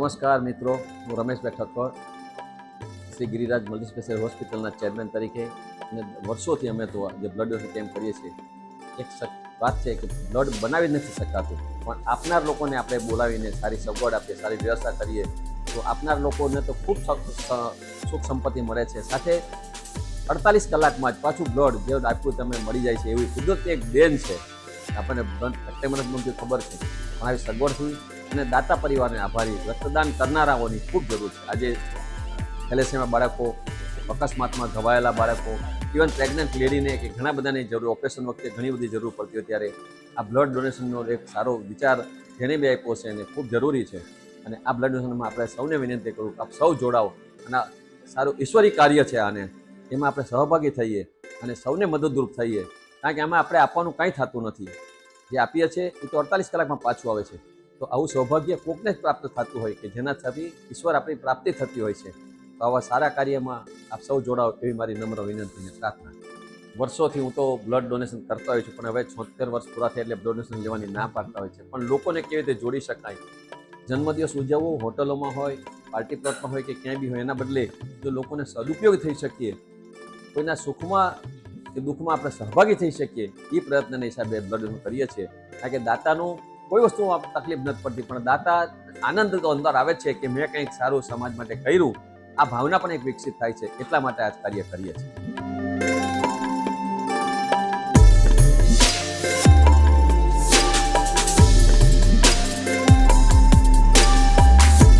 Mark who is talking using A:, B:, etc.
A: નમસ્કાર મિત્રો, હું રમેશભાઈ ઠક્કર, શ્રી ગિરિરાજ મલ્ટી સ્પેશિયલ હોસ્પિટલના ચેરમેન તરીકે અને વર્ષોથી અમે તો જે બ્લડ ડોનેશન કેમ્પ કરીએ છીએ. એક વાત છે કે બ્લડ બનાવી જ નથી શકાતું, પણ આપનાર લોકોને આપણે બોલાવીને સારી સગવડ આપીએ, સારી વ્યવસ્થા કરીએ તો આપનાર લોકોને તો ખૂબ સુખ સંપત્તિ મળે છે. સાથે 48 કલાકમાં જ પાછું બ્લડ જે આપ્યું તમે મળી જાય છે. એવી કુદરતી એક દેન છે. આપણને મને ખબર છે, પણ આવી સગવડથી અને દાતા પરિવારને આભારી, રક્તદાન કરનારાઓની ખૂબ જરૂર છે. આજે થેલેસેમિયા બાળકો, અકસ્માતમાં ઘવાયેલા બાળકો, ઇવન પ્રેગ્નન્ટ લેડીને કે ઘણા બધાની જરૂર, ઓપરેશન વખતે ઘણી બધી જરૂર પડતી હોય ત્યારે આ બ્લડ ડોનેશનનો એક સારો વિચાર જેને બી આપ્યો છે એને ખૂબ જરૂરી છે. અને આ બ્લડ ડોનેશનમાં આપણે સૌને વિનંતી કરું કે આપ સૌ જોડાઓ અને સારું ઈશ્વરી કાર્ય છે આને, એમાં આપણે સહભાગી થઈએ અને સૌને મદદરૂપ થઈએ. કારણ કે આમાં આપણે આપવાનું કાંઈ થતું નથી. જે આપીએ છીએ એ તો 48 કલાકમાં પાછું આવે છે. તો આવું સૌભાગ્ય કોકને જ પ્રાપ્ત થતું હોય કે જેના થકી ઈશ્વર આપણી પ્રાપ્તિ થતી હોય છે. તો આવા સારા કાર્યમાં આપ સૌ જોડાઓ એવી મારી નમ્ર વિનંતી અને પ્રાર્થના. વર્ષોથી હું તો બ્લડ ડોનેશન કરતો હોય છું, પણ હવે 76 વર્ષ પૂરા થયા એટલે બ્લડ ડોનેશન લેવાની ના પાડતા હોય છે. પણ લોકોને કેવી રીતે જોડી શકાય, જન્મદિવસ ઉજવવો હોટલોમાં હોય, પાર્ટી પ્લોટમાં હોય કે ક્યાંય બી હોય, એના બદલે જો લોકોને સદુપયોગ થઈ શકીએ, કોઈના સુખમાં કે દુઃખમાં આપણે સહભાગી થઈ શકીએ, એ પ્રયત્નના હિસાબે બ્લડ ડોનેશન કરીએ છીએ. કારણ કે દાતાનું કોઈ વસ્તુ તકલીફ નથી પડતી, પણ દાતા આનંદ તો અંદર આવે છે કે મેં કંઈક સારું સમાજ માટે કર્યું. આ ભાવના પણ એક વિકસિત થાય છે. એટલા માટે આ કાર્ય કરીએ છીએ.